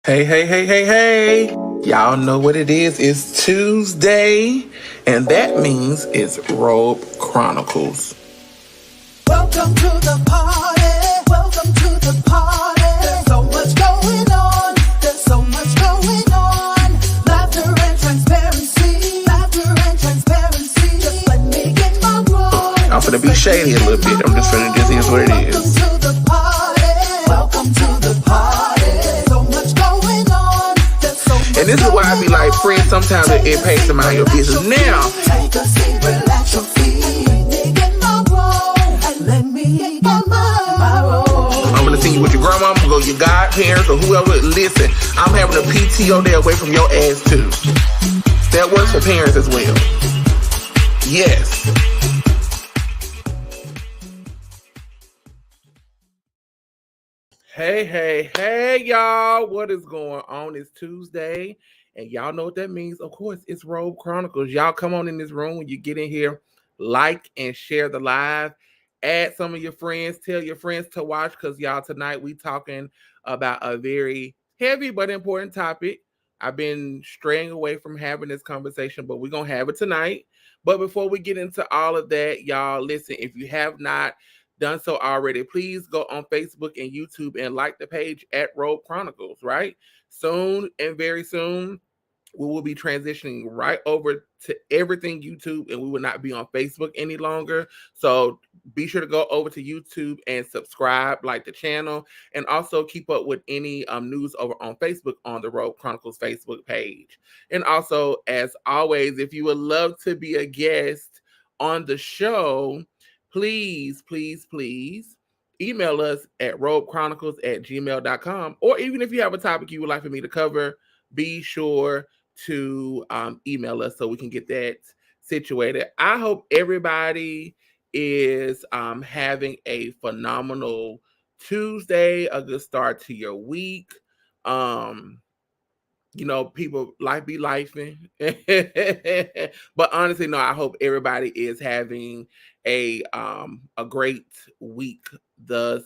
Hey. Y'all know what it is. It's Tuesday, and that means it's Robe Chronicles. Welcome to the party. Welcome to the party. There's so much going on. There's so much going on. Laughter and transparency. Laughter and transparency. Just let me get my role. I'm finna be shady a little bit. I'm just finna, this is what it is. Welcome to the party. Welcome to the party. There's so much going on. There's so much And this is why I be like, friends, sometimes it pays to mind your business. Now, take a seat, relax your feet. Let me get my role. And let me get my role. I'm gonna see you with your grandma, go your godparents, or whoever. Listen, I'm having a PTO day away from your ass too. That works for parents as well. Yes. Hey, y'all. What is going on? It's Tuesday, and y'all know what that means. Of course, it's Robe Chronicles. Y'all come on in this room when you get in here, like and share the live. Add some of your friends, tell your friends to watch, because y'all, tonight we talking about a very heavy but important topic. I've been straying away from having this conversation, but we're going to have it tonight. But before we get into all of that, y'all, listen, if you have not done so already, please go on Facebook and YouTube and like the page at Robe Chronicles, right? Soon and very soon, we will be transitioning right over to everything YouTube, and we will not be on Facebook any longer. So be sure to go over to YouTube and subscribe, like the channel, and also keep up with any news over on Facebook on the Robe Chronicles Facebook page. And also, as always, if you would love to be a guest on the show, please email us at robechronicles@gmail.com. Or even if you have a topic you would like for me to cover, be sure to email us so we can get that situated. I hope everybody is having a phenomenal Tuesday, a good start to your week. People life be lifing. But honestly, no, I hope everybody is having a great week thus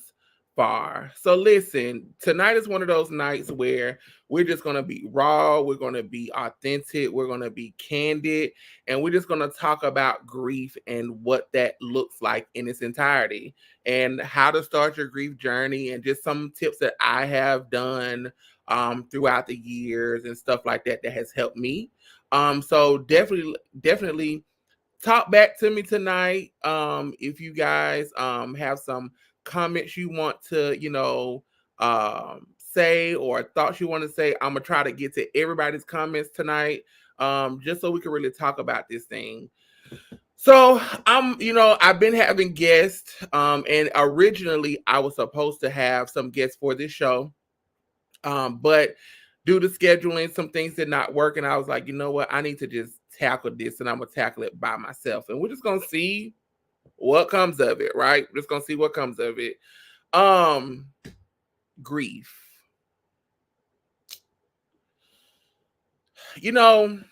far. So listen, tonight is one of those nights where we're just going to be raw, we're going to be authentic, we're going to be candid, and we're just going to talk about grief and what that looks like in its entirety, and how to start your grief journey, and just some tips that I have done throughout the years and stuff like that has helped me. So definitely talk back to me tonight. If you guys have some comments you want to, say, or thoughts you want to say, I'm gonna try to get to everybody's comments tonight, just so we can really talk about this thing. So I've been having guests, and originally I was supposed to have some guests for this show. But due to scheduling, some things did not work. And I was like, you know what? I need to just tackle this, and I'm going to tackle it by myself. And we're just going to see what comes of it, right? We're just going to see what comes of it. Grief. When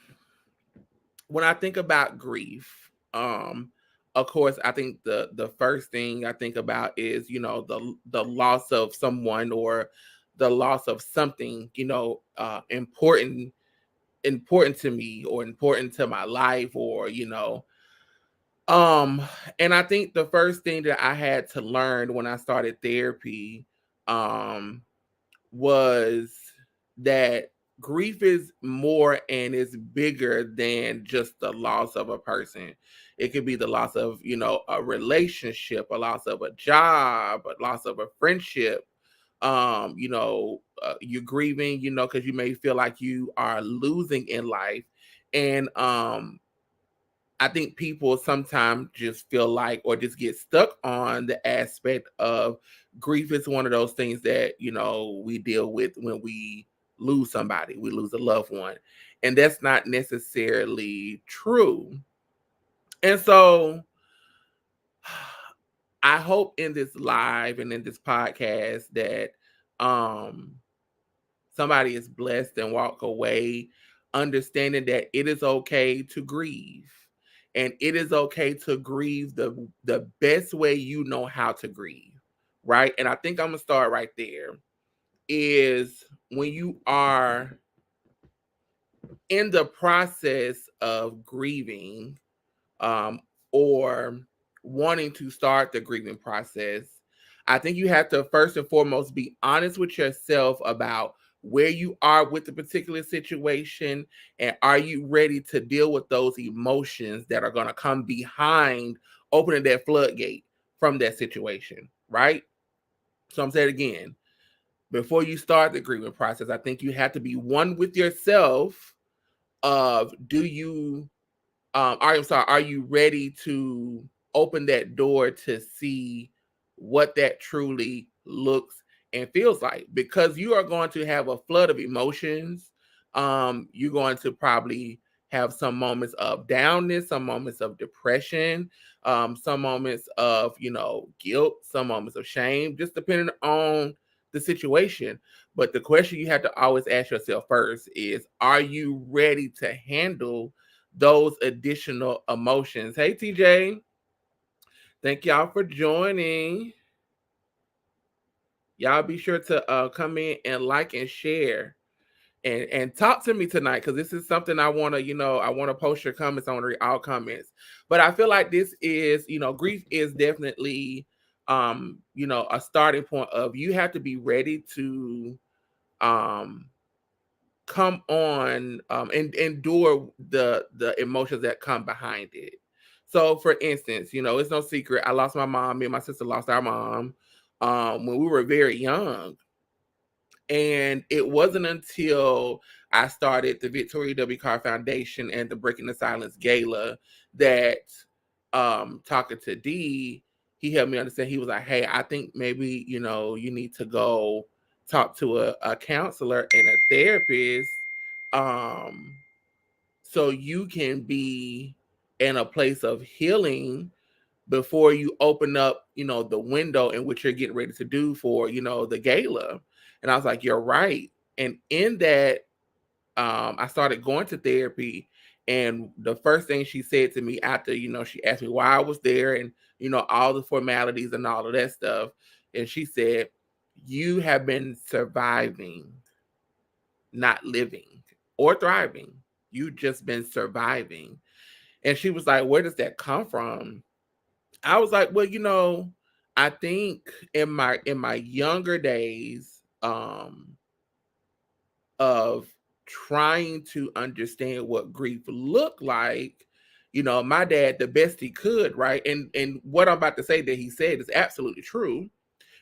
I think about grief, of course, I think the first thing I think about is, the loss of someone, or the loss of something, important to me, or important to my life, or and I think the first thing that I had to learn when I started therapy was that grief is more and is bigger than just the loss of a person. It could be the loss of, a relationship, a loss of a job, a loss of a friendship. You're grieving, because you may feel like you are losing in life. And I think people sometimes just feel like, or just get stuck on the aspect of grief is one of those things that, we deal with when we lose somebody, we lose a loved one. And that's not necessarily true. And so I hope in this live and in this podcast that somebody is blessed and walk away understanding that it is okay to grieve. And it is okay to grieve the best way you know how to grieve, right? And I think I'm going to start right there. Is when you are in the process of grieving, um, or wanting to start the grieving process, I think you have to first and foremost be honest with yourself about where you are with the particular situation, and are you ready to deal with those emotions that are going to come behind opening that floodgate from that situation, right? So I'm saying it again, before you start the grieving process, I think you have to be one with yourself of, do you are you ready to open that door to see what that truly looks and feels like? Because you are going to have a flood of emotions. You're going to probably have some moments of downness, some moments of depression, some moments of, guilt, some moments of shame, just depending on the situation. But the question you have to always ask yourself first is, are you ready to handle those additional emotions? Hey, TJ, thank y'all for joining. Y'all be sure to come in and like and share and talk to me tonight, because this is something I want to, I want to post your comments. I want to read all comments. But I feel like this is, grief is definitely, a starting point of, you have to be ready to um come on, and endure the emotions that come behind it. So for instance, it's no secret, I lost my mom. Me and my sister lost our mom when we were very young. And it wasn't until I started the Victoria W. Carr Foundation and the Breaking the Silence Gala that, talking to D, he helped me understand. He was like, hey, I think maybe, you need to go talk to a counselor and a therapist, um, so you can be in a place of healing before you open up, the window in which you're getting ready to do for, the gala. And I was like, you're right. And in that, I started going to therapy. And the first thing she said to me after, she asked me why I was there, and, all the formalities and all of that stuff. And she said, you have been surviving, not living or thriving. You just been surviving. And she was like, where does that come from? I was like, well, I think in my younger days, of trying to understand what grief looked like, my dad, the best he could, right? And what I'm about to say that he said is absolutely true.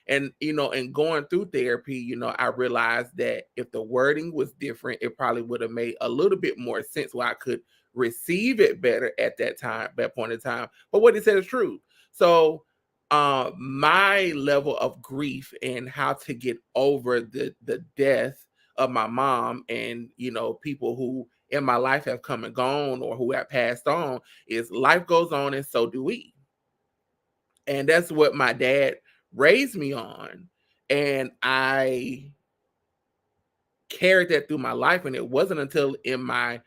And and going through therapy, I realized that if the wording was different, it probably would have made a little bit more sense where I could receive it better at that point in time. But what he said is true. So my level of grief and how to get over the death of my mom, and people who in my life have come and gone or who have passed on, is life goes on and so do we. And that's what my dad raised me on. And I carried that through my life. And it wasn't until in my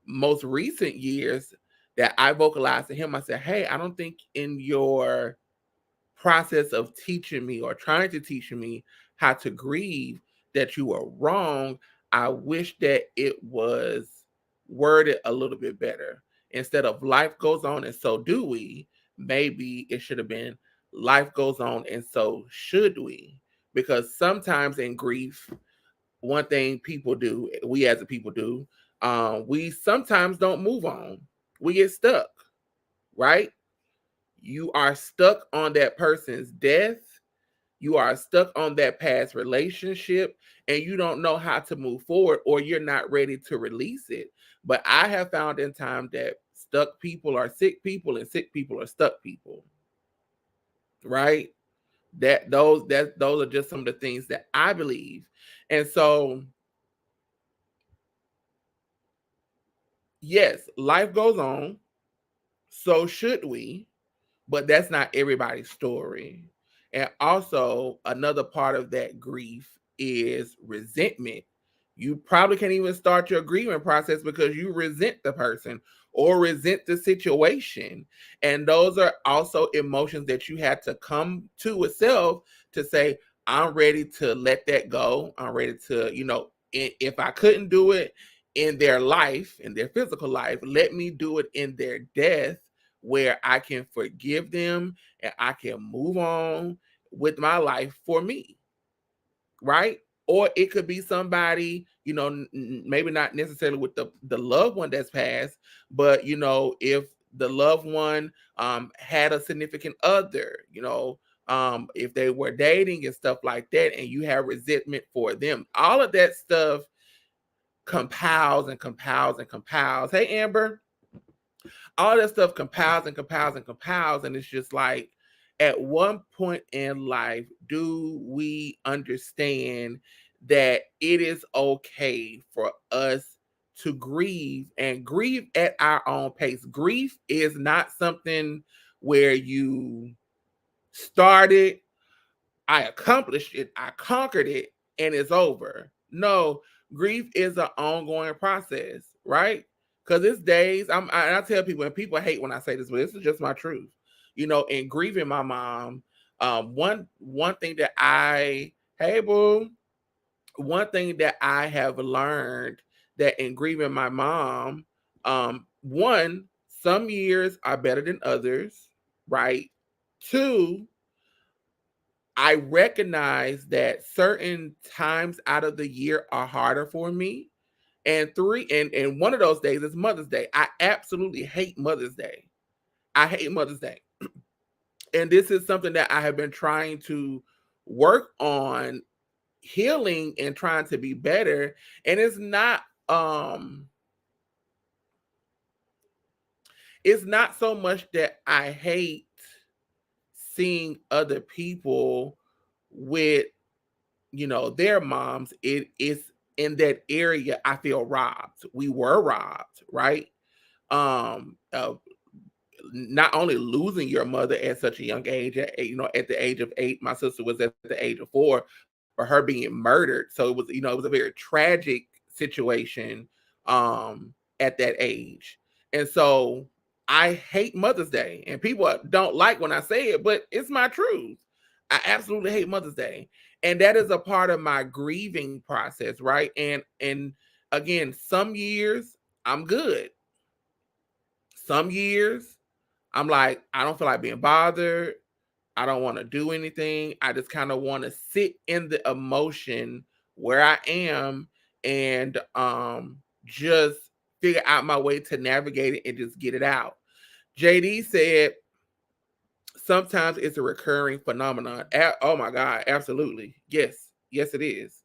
most recent years that I vocalized to him. I said, hey, I don't think in your process of teaching me or trying to teach me how to grieve that you are wrong. I wish that it was worded a little bit better. Instead of life goes on and so do we, maybe it should have been life goes on and so should we. Because sometimes in grief, one thing people do, we as a people do, we sometimes don't move on. We get stuck, right? You are stuck on that person's death. You are stuck on that past relationship, and you don't know how to move forward, or you're not ready to release it. But I have found in time that stuck people are sick people and sick people are stuck people. Right? Those are just some of the things that I believe. And so yes, life goes on. So should we. But that's not everybody's story. And also, another part of that grief is resentment. You probably can't even start your grieving process because you resent the person or resent the situation. And those are also emotions that you had to come to yourself to say, I'm ready to let that go. I'm ready to, if I couldn't do it in their life, in their physical life, let me do it in their death, where I can forgive them and I can move on with my life for me, right? Or it could be somebody, maybe not necessarily with the loved one that's passed, but if the loved one had a significant other, if they were dating and stuff like that, and you have resentment for them, all of that stuff compiles and compiles and compiles. Hey, Amber, all that stuff compiles and compiles and compiles, and it's just like, at one point in life, do we understand that it is okay for us to grieve, and grieve at our own pace? Grief is not something where you started, I accomplished it, I conquered it, and it's over. No, grief is an ongoing process, right? Because it's days. I tell people, and people hate when I say this, but this is just my truth. In grieving my mom, one thing that hey boo, one thing that I have learned, that in grieving my mom, one, some years are better than others, right? Two, I recognize that certain times out of the year are harder for me. And three, and one of those days is Mother's Day. I absolutely hate Mother's Day. I hate Mother's Day. And this is something that I have been trying to work on healing and trying to be better. And it's not so much that I hate seeing other people with their moms. It is in that area I feel robbed. We were robbed, right? Of not only losing your mother at such a young age, at the age of 8. My sister was at the age of 4, for her being murdered. So it was a very tragic situation at that age. And so I hate Mother's Day, and people don't like when I say it, but it's my truth. I absolutely hate Mother's Day. And that is a part of my grieving process, right? And again, some years I'm good. Some years I'm like, I don't feel like being bothered. I don't want to do anything. I just kind of want to sit in the emotion where I am, and just figure out my way to navigate it and just get it out. JD said sometimes it's a recurring phenomenon. Oh my God, absolutely. Yes. Yes, it is.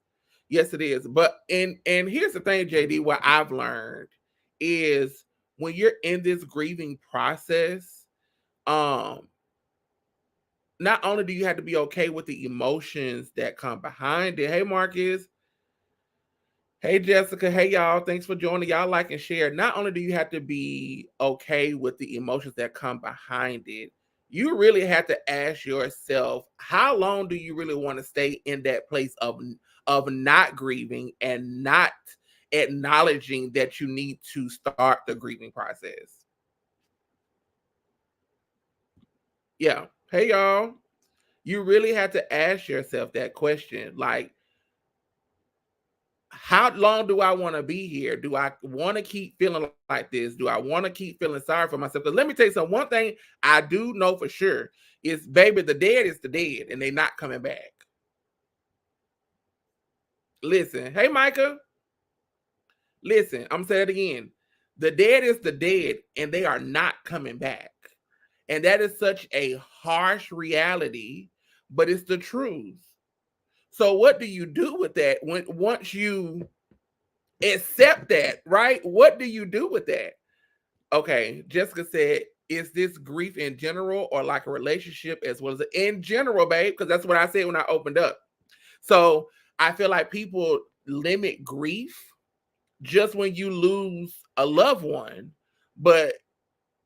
Yes, it is. But and here's the thing, JD, what I've learned is, when you're in this grieving process, um, not only do you have to be okay with the emotions that come behind it. Hey, Marcus. Hey, Jessica. Hey, y'all. Thanks for joining. Y'all like and share. Not only do you have to be okay with the emotions that come behind it, you really have to ask yourself, how long do you really want to stay in that place of not grieving and not acknowledging that you need to start the grieving process? Yeah. Hey, y'all. You really have to ask yourself that question. Like, how long do I want to be here? Do I want to keep feeling like this? Do I want to keep feeling sorry for myself? Because let me tell you something. One thing I do know for sure is, baby, the dead is the dead, and they're not coming back. Listen, hey, Micah. Listen, I'm saying it again. The dead is the dead, and they are not coming back. And that is such a harsh reality, but it's the truth. So what do you do with that once you accept that, right? What do you do with that? Okay, Jessica said, is this grief in general, or like a relationship as well as in general, babe? Because that's what I said when I opened up. So I feel like people limit grief just when you lose a loved one, but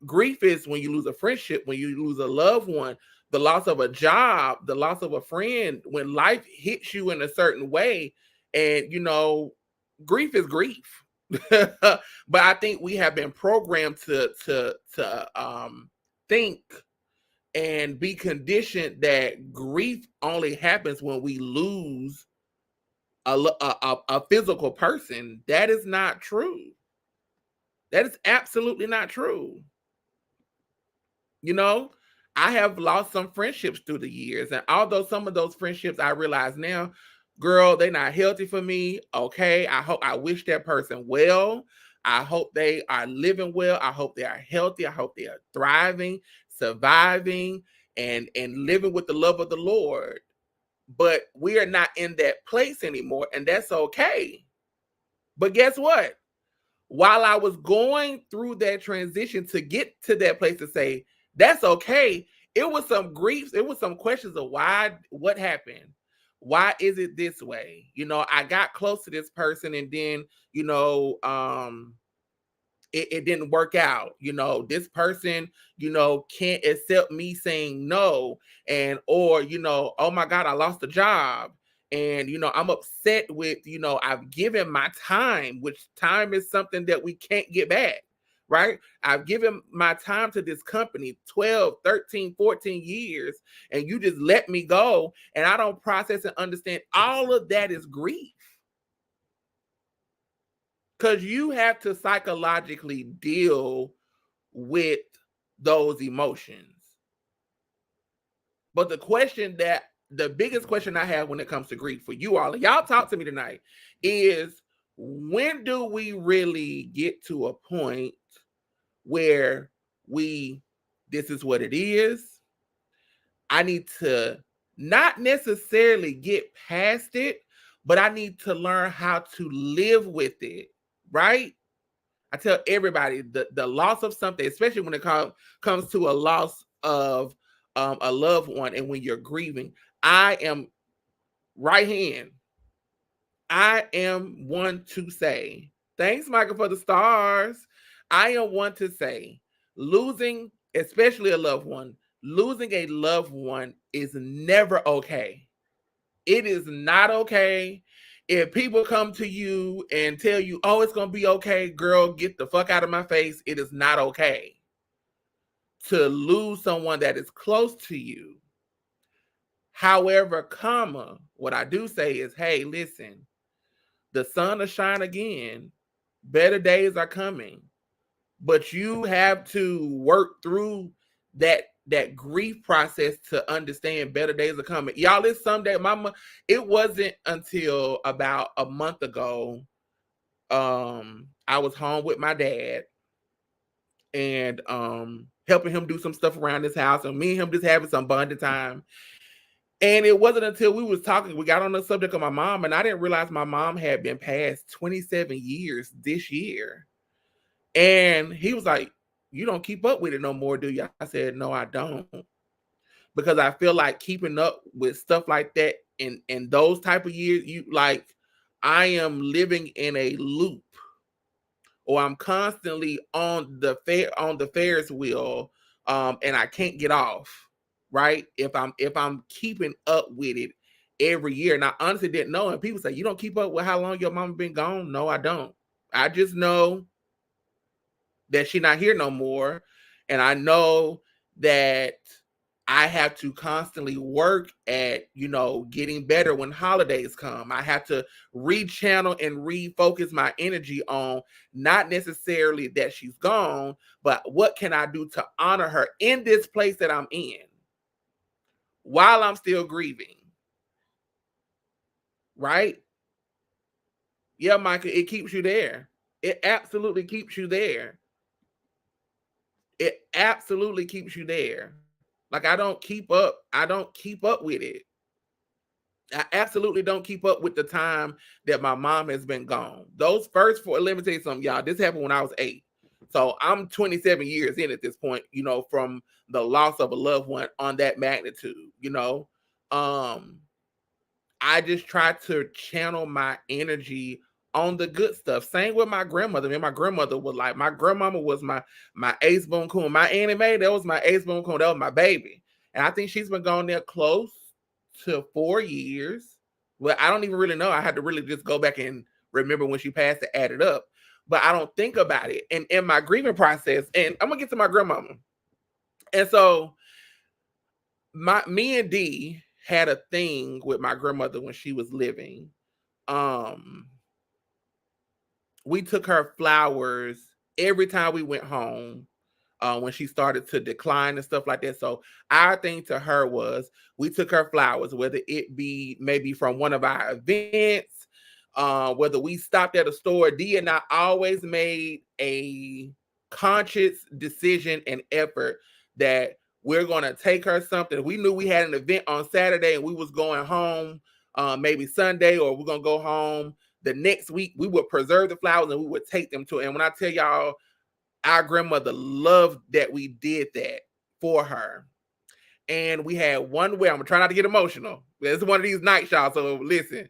grief is when you lose a friendship, when you lose a loved one, the loss of a job, the loss of a friend, when life hits you in a certain way. And grief is grief. But I think we have been programmed to think and be conditioned that grief only happens when we lose a physical person. That is not true. That is absolutely not true. You know, I have lost some friendships through the years. And although some of those friendships I realize now, girl, they're not healthy for me. Okay. I wish that person well. I hope they are living well. I hope they are healthy. I hope they are thriving, surviving, and living with the love of the Lord. But we are not in that place anymore, and that's okay. But guess what? While I was going through that transition to get to that place to say, that's okay, it was some griefs, it was some questions of why, what happened? Why is it this way? I got close to this person and then, it didn't work out. This person, can't accept me saying no. And, or, oh my God, I lost a job. And, I'm upset with, I've given my time, which time is something that we can't get back, right? I've given my time to this company 12, 13, 14 years, and you just let me go. And I don't process and understand. All of that is grief. Because you have to psychologically deal with those emotions. But the biggest question I have when it comes to grief for you all, and y'all talk to me tonight, is when do we really get to a point where this is what it is? I need to not necessarily get past it, but I need to learn how to live with it, right? I tell everybody the loss of something, especially when it comes to a loss of a loved one, and when you're grieving, I am right hand. I am one to say, thanks, Michael, for the stars. I am one to say, losing, especially a loved one, losing a loved one is never okay. It is not okay. If people come to you and tell you, oh, it's going to be okay, girl, get the fuck out of my face. It is not okay to lose someone that is close to you. However, what I do say is, hey, listen, the sun will shine again. Better days are coming. But you have to work through that grief process to understand better days are coming. Y'all, it's someday. Mama, it wasn't until about a month ago. I was home with my dad and helping him do some stuff around his house, and me and him just having some bonding time. And it wasn't until we was talking, we got on the subject of my mom, and I didn't realize my mom had been passed 27 years this year. And he was like, you don't keep up with it no more, do you? I said, no, I don't. Because I feel like keeping up with stuff like that in those type of years, I am living in a loop, or I'm constantly on the Ferris wheel, and I can't get off, right? If I'm keeping up with it every year. And I honestly didn't know. And people say, you don't keep up with how long your mama been gone? No, I don't. I just know that she's not here no more. And I know that I have to constantly work at, getting better when holidays come. I have to rechannel and refocus my energy on not necessarily that she's gone, but what can I do to honor her in this place that I'm in while I'm still grieving, right? Yeah, Micah, it keeps you there. It absolutely keeps you there. It absolutely keeps you there. Like I don't keep up with it. I absolutely don't keep up with the time that my mom has been gone. Those first four, let me tell you something, y'all. This happened when I was 8. So I'm 27 years in at this point, from the loss of a loved one on that magnitude. I just try to channel my energy on the good stuff. Same with my grandmother. My grandmother was like, my grandmama was my ace boon coon. My Annie Mae, that was my ace boon coon. That was my baby. And I think she's been gone there close to 4 years. Well, I don't even really know. I had to really just go back and remember when she passed to add it up. But I don't think about it. And in my grieving process, and I'm going to get to my grandmama. And so Me and Dee had a thing with my grandmother when she was living. Um, we took her flowers every time we went home when she started to decline and stuff like that. So our thing to her was we took her flowers, whether it be maybe from one of our events, whether we stopped at a store. Dee and I always made a conscious decision and effort that we're going to take her something. We knew we had an event on Saturday and we was going home maybe Sunday, or we're going to go home the next week. We would preserve the flowers and we would take them to her. And when I tell y'all, our grandmother loved that we did that for her. And we had one way. I'm gonna try not to get emotional. It's one of these nights, y'all. So listen,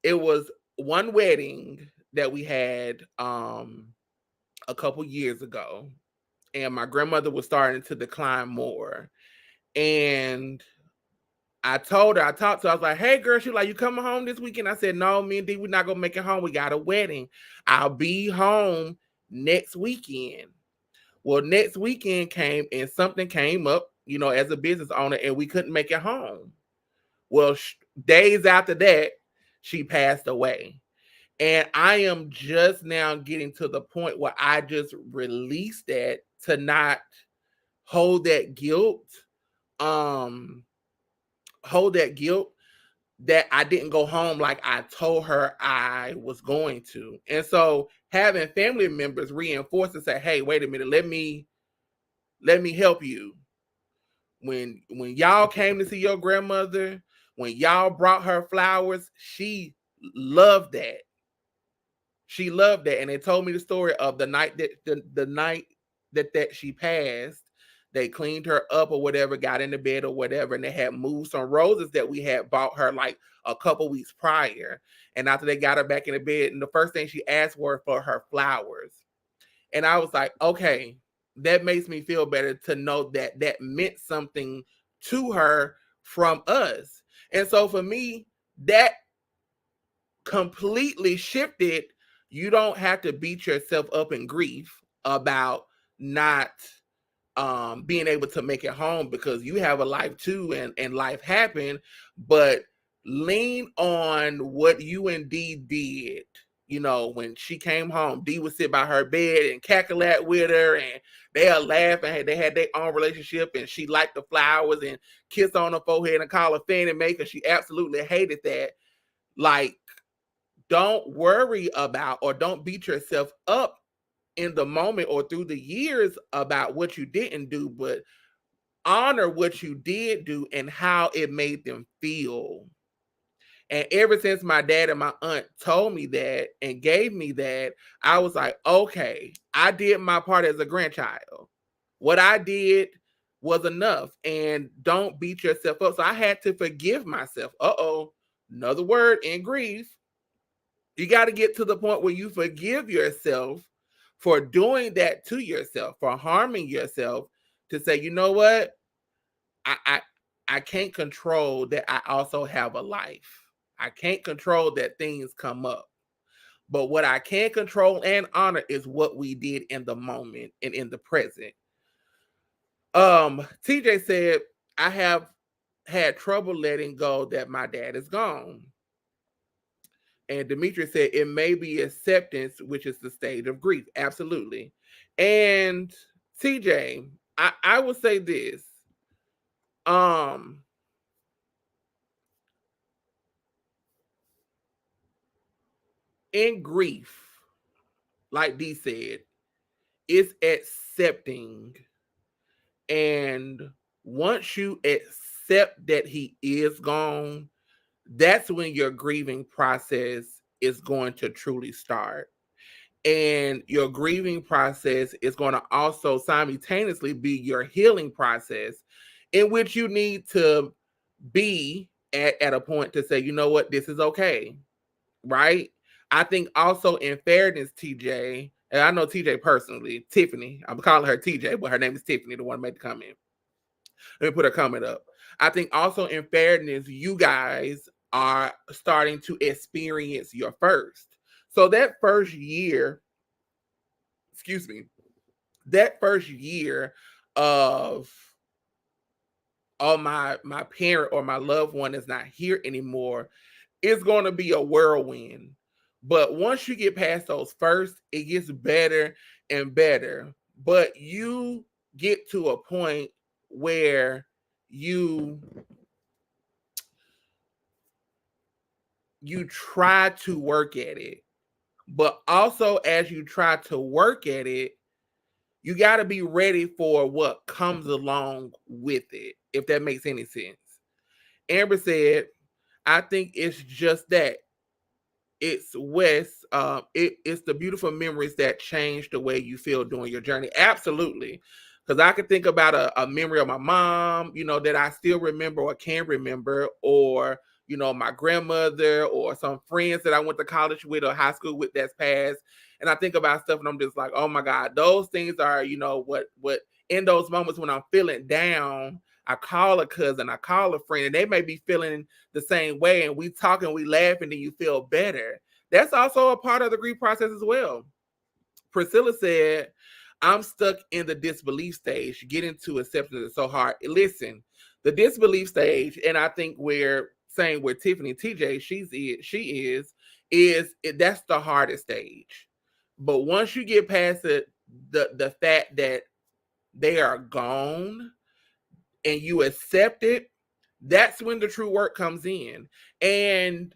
it was one wedding that we had a couple years ago, and my grandmother was starting to decline more. And I told her, I talked to her, I was like, hey girl, she was like, you coming home this weekend? I said, no, me and Dee, we're not gonna make it home. We got a wedding. I'll be home next weekend. Well, next weekend came and something came up, as a business owner, and we couldn't make it home. Well, days after that, she passed away. And I am just now getting to the point where I just released that to not hold that guilt. Um, hold that guilt that I didn't go home like I told her I was going to. And so having family members reinforce and say, hey, wait a minute, let me help you. When y'all came to see your grandmother, when y'all brought her flowers, she loved that. She loved that. And they told me the story of the night the night that she passed. They cleaned her up or whatever, got in the bed or whatever, and they had moved some roses that we had bought her like a couple weeks prior. And after they got her back in the bed, and the first thing she asked for her flowers. And I was like, okay, that makes me feel better to know that that meant something to her from us. And so for me, that completely shifted. You don't have to beat yourself up in grief about not being able to make it home, because you have a life too, and life happened. But lean on what you and Dee did. When she came home, Dee would sit by her bed and cackle at with her, and they'll laugh, and they had their own relationship, and she liked the flowers and kiss on her forehead and call her Fannie Mae, because she absolutely hated that. Like, don't worry about, or don't beat yourself up in the moment or through the years about what you didn't do, but honor what you did do and how it made them feel. And ever since my dad and my aunt told me that and gave me that, I was like, okay, I did my part as a grandchild. What I did was enough. And don't beat yourself up. So I had to forgive myself. Another word in grief. You got to get to the point where you forgive yourself for doing that to yourself, for harming yourself, to say, you know what? I, I I can't control that I also have a life. I can't control that things come up. But what I can control and honor is what we did in the moment and in the present. TJ said, I have had trouble letting go that my dad is gone. And Demetrius said, it may be acceptance, which is the state of grief. Absolutely. And TJ, I will say this. Um, in grief, like Dee said, it's accepting. And once you accept that he is gone, that's when your grieving process is going to truly start. And your grieving process is going to also simultaneously be your healing process, in which you need to be at a point to say, you know what, this is okay, right? I think also, in fairness, TJ, and I know TJ personally, Tiffany, I'm calling her TJ, but her name is Tiffany, the one who made the comment. Let me put her comment up. I think also, in fairness, you guys are starting to experience your first. So that first year, excuse me, that first year of oh, my parent or my loved one is not here anymore, it's going to be a whirlwind. But once you get past those first, it gets better and better. But you get to a point where you try to work at it. But also, as you try to work at it, you got to be ready for what comes along with it, if that makes any sense. Amber said, I think it's just that. It's Wes. It's the beautiful memories that change the way you feel during your journey. Absolutely. Because I could think about a memory of my mom, that I still remember or can remember, or, my grandmother or some friends that I went to college with or high school with that's passed. And I think about stuff and I'm just like, oh my God, those things are, what in those moments when I'm feeling down, I call a cousin, I call a friend, and they may be feeling the same way, and we talk and we laugh, and then you feel better. That's also a part of the grief process as well. Priscilla said, I'm stuck in the disbelief stage. Getting to acceptance is so hard. Listen, the disbelief stage, and I think we're saying where Tiffany TJ, that's the hardest stage. But once you get past it, the fact that they are gone and you accept it, that's when the true work comes in. And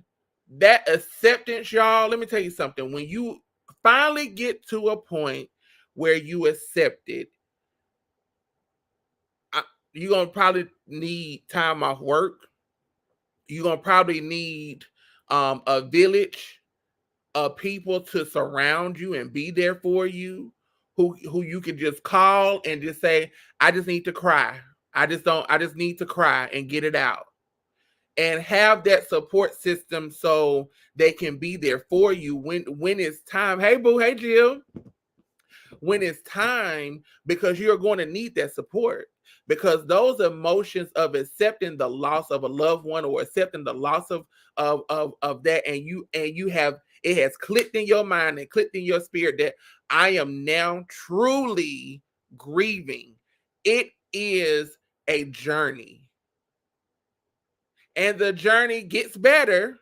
that acceptance, y'all, let me tell you something. When you finally get to a point where you accept it, you're going to probably need time off work. You're going to probably need a village of people to surround you and be there for you, who you can just call and just say, I just need to cry. I just need to cry and get it out. And have that support system so they can be there for you when it's time. Hey, boo. Hey, Jill. When it's time, because you're going to need that support. Because those emotions of accepting the loss of a loved one or accepting the loss of that, and you have, it has clicked in your mind and clicked in your spirit that I am now truly grieving. It is a journey. And the journey gets better,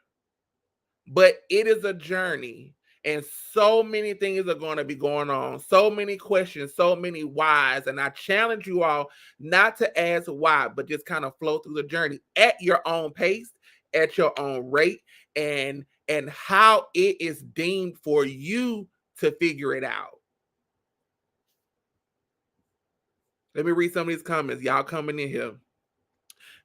but it is a journey. And so many things are going to be going on. So many questions, so many whys. And I challenge you all not to ask why, but just kind of flow through the journey at your own pace, at your own rate, and how it is deemed for you to figure it out. Let me read some of these comments. Y'all coming in here.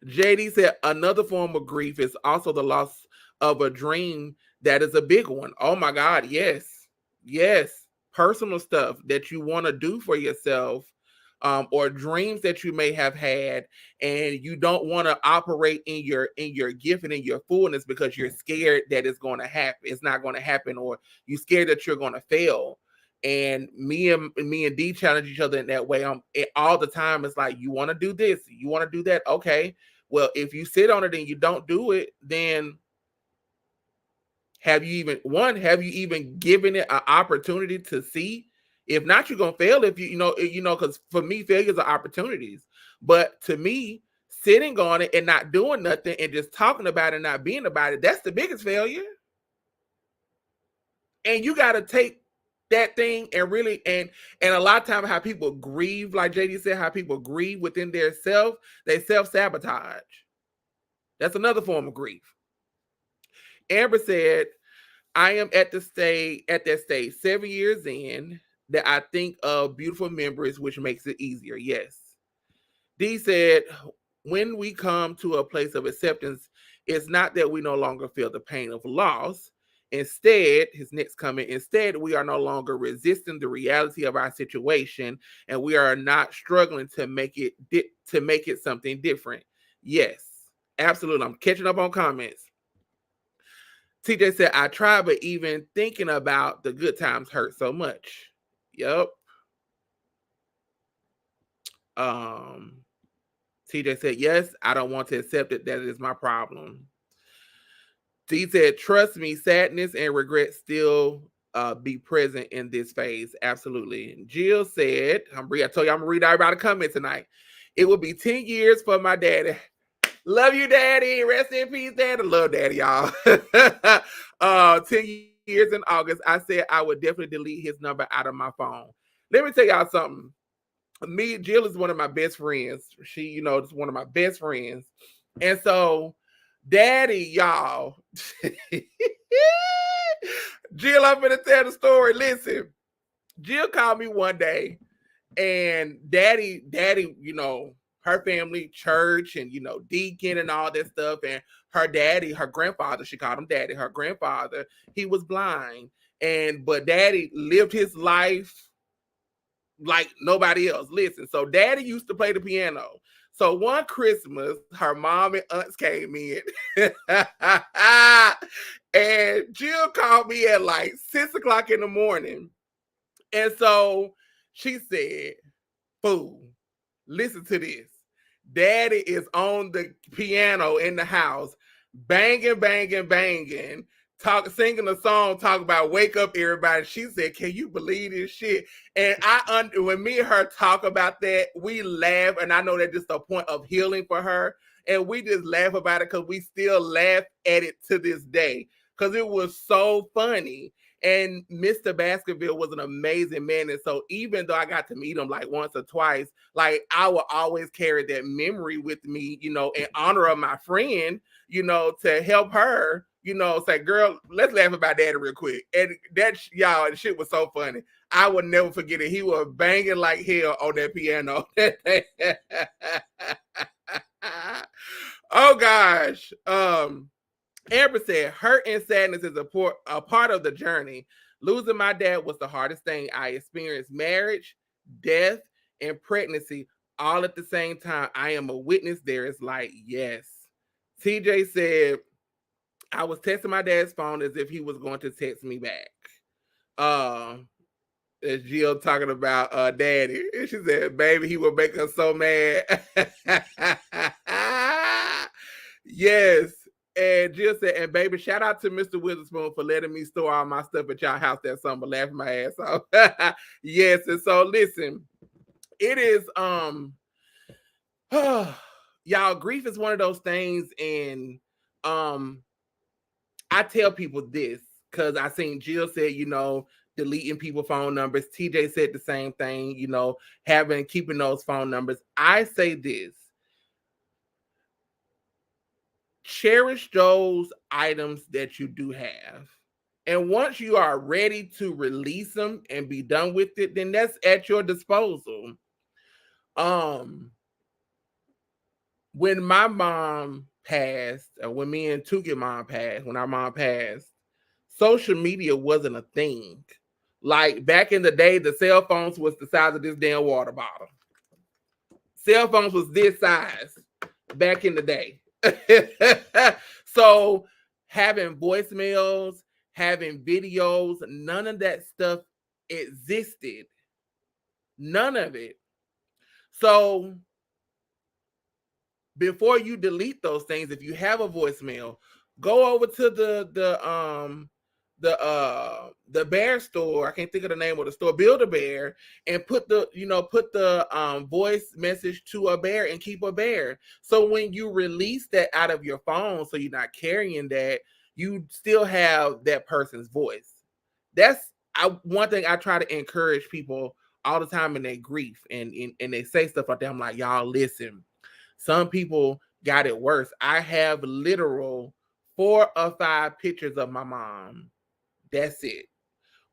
JD said another form of grief is also the loss of a dream that is a big one. Oh my God, yes. Yes. Personal stuff that you want to do for yourself, or dreams that you may have had, and you don't want to operate in your gift and in your fullness because you're scared that it's going to happen. It's not going to happen, or you're scared that you're going to fail. And me and D challenge each other in that way. All the time. It's like, you want to do this, you want to do that. Okay, well, if you sit on it and you don't do it, then have you even given it an opportunity to see? If not, you're gonna fail. If because for me, failures are opportunities. But to me, sitting on it and not doing nothing and just talking about it and not being about it, that's the biggest failure. And you got to take that thing and really, and a lot of times how people grieve, like JD said, how people grieve within their self, they self-sabotage. That's another form of grief. Amber said, I am at that stage 7 years in that I think of beautiful memories, which makes it easier. Yes. D said, when we come to a place of acceptance, it's not that we no longer feel the pain of loss. Instead, his next comment, instead, we are no longer resisting the reality of our situation, and we are not struggling to make it something different. Yes, absolutely. I'm catching up on comments. TJ said, I tried, but even thinking about the good times hurt so much. Yep. TJ said, yes, I don't want to accept it. That is my problem. He said, trust me, sadness and regret still be present in this phase. Absolutely. Jill said, I told you I'm going to read everybody comment tonight. It will be 10 years for my daddy. Love you, daddy. Rest in peace, daddy. Love daddy, y'all. 10 years in August, I said I would definitely delete his number out of my phone. Let me tell y'all something. Me, Jill is one of my best friends. She, is one of my best friends. And so, daddy, y'all. Jill, I'm gonna tell the story. Listen, Jill called me one day, and daddy, her family, church, and deacon and all that stuff. And her daddy, her grandfather, she called him daddy. Her grandfather, he was blind, but daddy lived his life like nobody else. Listen, so daddy used to play the piano. So one Christmas, her mom and aunts came in, and Jill called me at like 6 o'clock in the morning. And so she said, "Fool, listen to this. Daddy is on the piano in the house, banging, banging, banging, singing a song, talking about wake up everybody." She said, "Can you believe this shit?" And when me and her talk about that, we laugh, and I know that just a point of healing for her. And we just laugh about it because we still laugh at it to this day because it was so funny. And Mr. Baskerville was an amazing man. And so even though I got to meet him like once or twice, like I will always carry that memory with me, in honor of my friend, to help her, say, "Girl, let's laugh about daddy real quick." And that, y'all, the shit was so funny. I will never forget it. He was banging like hell on that piano. Oh gosh. Amber said, "Hurt and sadness is a part of the journey. Losing my dad was the hardest thing I experienced. Marriage, death, and pregnancy all at the same time. I am a witness there." It's like, yes. TJ said, "I was texting my dad's phone as if he was going to text me back." As Jill talking about daddy. And she said, "Baby, he will make us so mad." Yes. And Jill said, "And baby, shout out to Mr. Witherspoon for letting me store all my stuff at y'all house that summer." Laughing my ass off. Yes. And so listen, it is y'all, grief is one of those things, and I tell people this because I seen Jill said, deleting people phone numbers. TJ said the same thing, keeping those phone numbers. I say this: cherish those items that you do have. And once you are ready to release them and be done with it, then that's at your disposal. When my mom passed, or when me and Tuki mom passed, when our mom passed, social media wasn't a thing. Like back in the day, the cell phones was the size of this damn water bottle. Cell phones was this size back in the day. So having voicemails, having videos, none of that stuff existed. None of it. So before you delete those things, if you have a voicemail, go over to the bear store. I can't think of the name of the store. Build a Bear, and put the voice message to a bear and keep a bear. So when you release that out of your phone, so you're not carrying that, you still have that person's voice. That's one thing I try to encourage people all the time in their grief, and they say stuff like that. I'm like, y'all, listen. Some people got it worse. I have literal 4 or 5 pictures of my mom. That's it.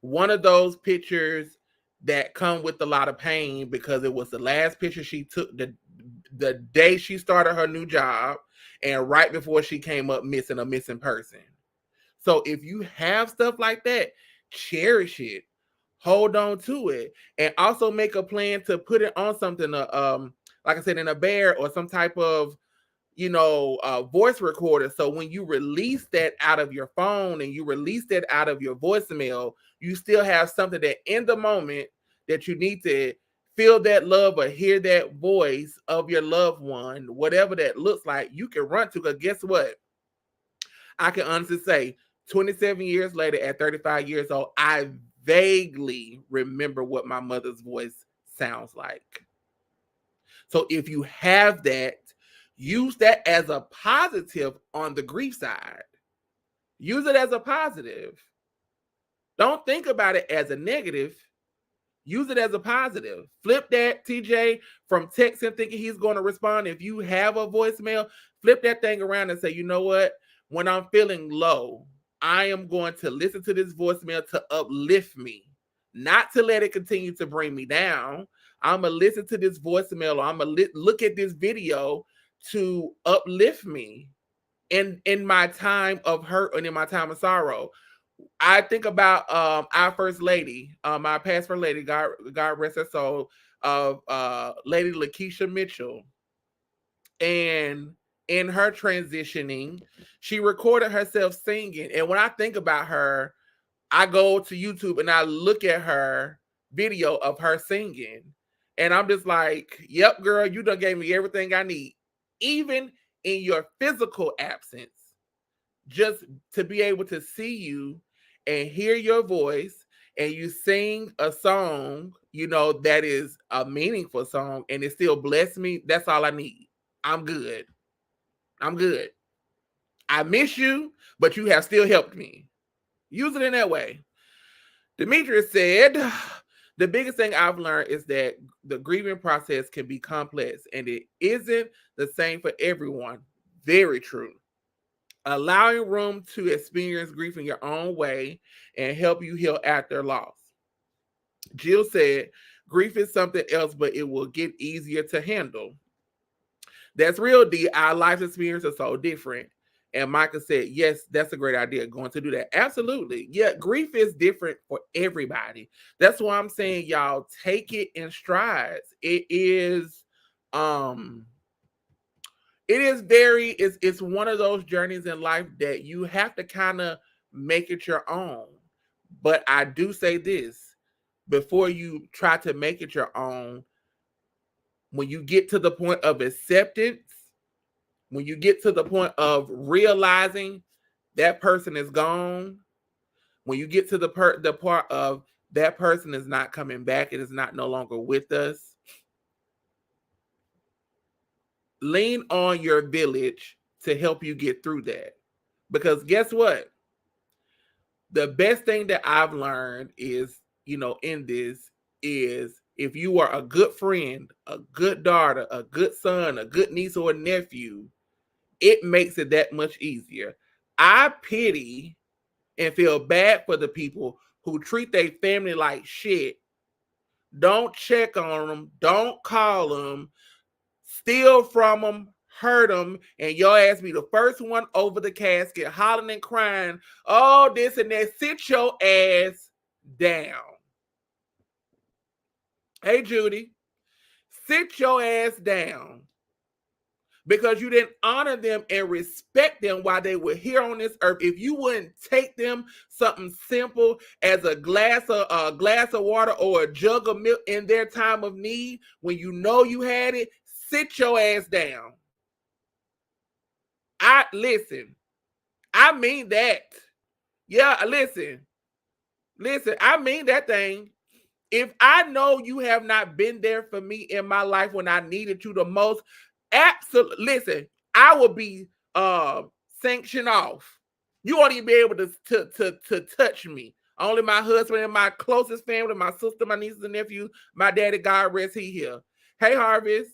One of those pictures that come with a lot of pain because it was the last picture she took the day she started her new job and right before she came up missing, a missing person. So if you have stuff like that, cherish it. Hold on to it. And also make a plan to put it on something, like I said, in a bear or some type of voice recorder. So when you release that out of your phone and you release that out of your voicemail, you still have something that in the moment that you need to feel that love or hear that voice of your loved one, whatever that looks like, you can run to. Because guess what? I can honestly say 27 years later, at 35 years old, I vaguely remember what my mother's voice sounds like. So if you have that, use that as a positive on the grief side. Use it as a positive. Don't think about it as a negative. Use it as a positive. Flip that, TJ, from texting thinking he's going to respond. If you have a voicemail, flip that thing around and say, you know what? When I'm feeling low, I am going to listen to this voicemail to uplift me, not to let it continue to bring me down. I'm going to listen to this voicemail, or I'm going to look at this video to uplift me in my time of hurt and in my time of sorrow. I think about our first lady, our past first lady, God rest her soul, of Lady Lakeisha Mitchell. And in her transitioning, she recorded herself singing. And when I think about her, I go to YouTube and I look at her video of her singing. And I'm just like, yep, girl, you done gave me everything I need. Even in your physical absence, just to be able to see you and hear your voice and you sing a song, that is a meaningful song and it still bless me. That's all I need. I'm good. I'm good. I miss you, but you have still helped me. Use it in that way. Demetrius said, the biggest thing I've learned is that the grieving process can be complex and it isn't the same for everyone. Very true. Allowing room to experience grief in your own way and help you heal after loss. Jill said, grief is something else, but it will get easier to handle. That's real, D. Our life experience is so different. And Micah said, yes, that's a great idea, going to do that. Absolutely. Yeah, grief is different for everybody. That's why I'm saying, y'all, take it in strides. It's one of those journeys in life that you have to kind of make it your own. But I do say this, before you try to make it your own, when you get to the point of acceptance, when you get to the point of realizing that person is gone, when you get to the part of that person is not coming back, it is not no longer with us, lean on your village to help you get through that. Because guess what? The best thing that I've learned is, in this, is if you are a good friend, a good daughter, a good son, a good niece or a nephew, it makes it that much easier. I pity and feel bad for the people who treat their family like shit. Don't check on them. Don't call them. Steal from them. Hurt them. And your ass be the first one over the casket, hollering and crying. Oh, this and that. Sit your ass down. Hey, Judy. Sit your ass down. Because you didn't honor them and respect them while they were here on this earth. If you wouldn't take them something simple as a glass of water or a jug of milk in their time of need, when you know you had it, sit your ass down. Listen. I mean that. Yeah, listen. I mean that thing. If I know you have not been there for me in my life when I needed you the most, absolutely. Listen, I will be sanctioned off. You won't even be able to touch me. Only my husband and my closest family, my sister, my nieces and nephews, my daddy, God rest he here. Hey, Harvest.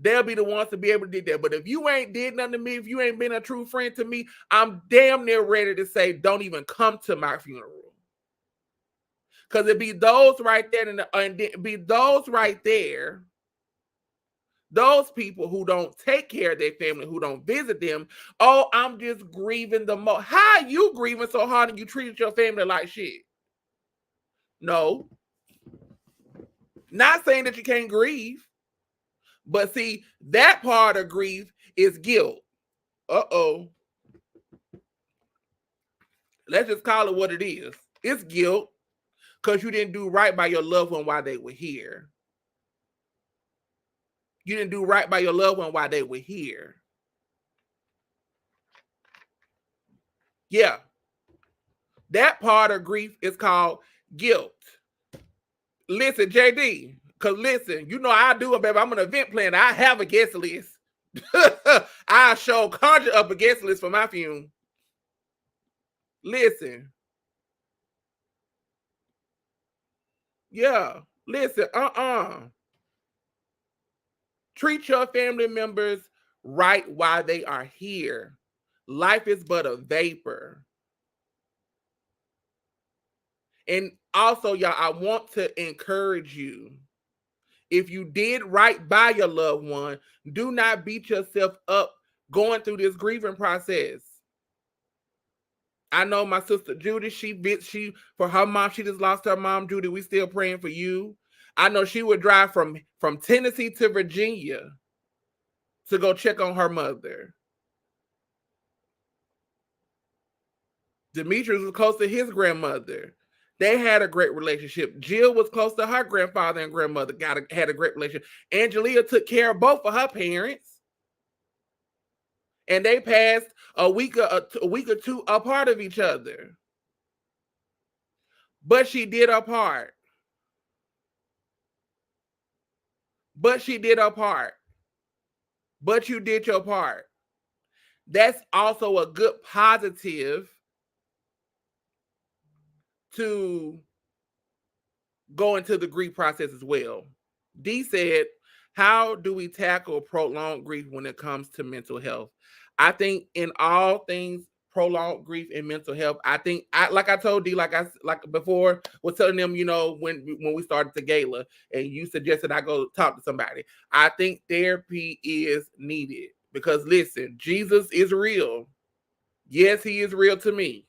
They'll be the ones to be able to do that. But if you ain't did nothing to me, if you ain't been a true friend to me, I'm damn near ready to say, don't even come to my funeral. Because it be those right there, and be those right there, those people who don't take care of their family, who don't visit them. Oh, I'm just grieving the most. How are you grieving so hard and you treated your family like shit? No. Not saying that you can't grieve. But see, that part of grief is guilt. Uh-oh. Let's just call it what it is. It's guilt because you didn't do right by your loved one while they were here. You didn't do right by your loved one while they were here. Yeah. That part of grief is called guilt. Listen, JD, Cause listen, you know I do it, baby. I'm an event planner. I have a guest list. I show conjure up a guest list for my funeral. Listen. Yeah. Listen, treat your family members right while they are here. Life is but a vapor. And also, y'all, I want to encourage you. If you did right by your loved one, do not beat yourself up going through this grieving process. I know my sister Judy, she for her mom, she just lost her mom. Judy, we still praying for you. I know she would drive from Tennessee to Virginia to go check on her mother. Demetrius was close to his grandmother. They had a great relationship. Jill was close to her grandfather and grandmother. Had a great relationship. Angelia took care of both of her parents, and they passed a week or two apart of each other. But she did her part. But you did your part. That's also a good positive to go into the grief process as well. D said, how do we tackle prolonged grief when it comes to mental health? I think in all things prolonged grief and mental health, I think like I told D, like before was telling them, you know, when we started the gala and you suggested I go talk to somebody. I think therapy is needed because listen, Jesus is real. Yes, he is real to me.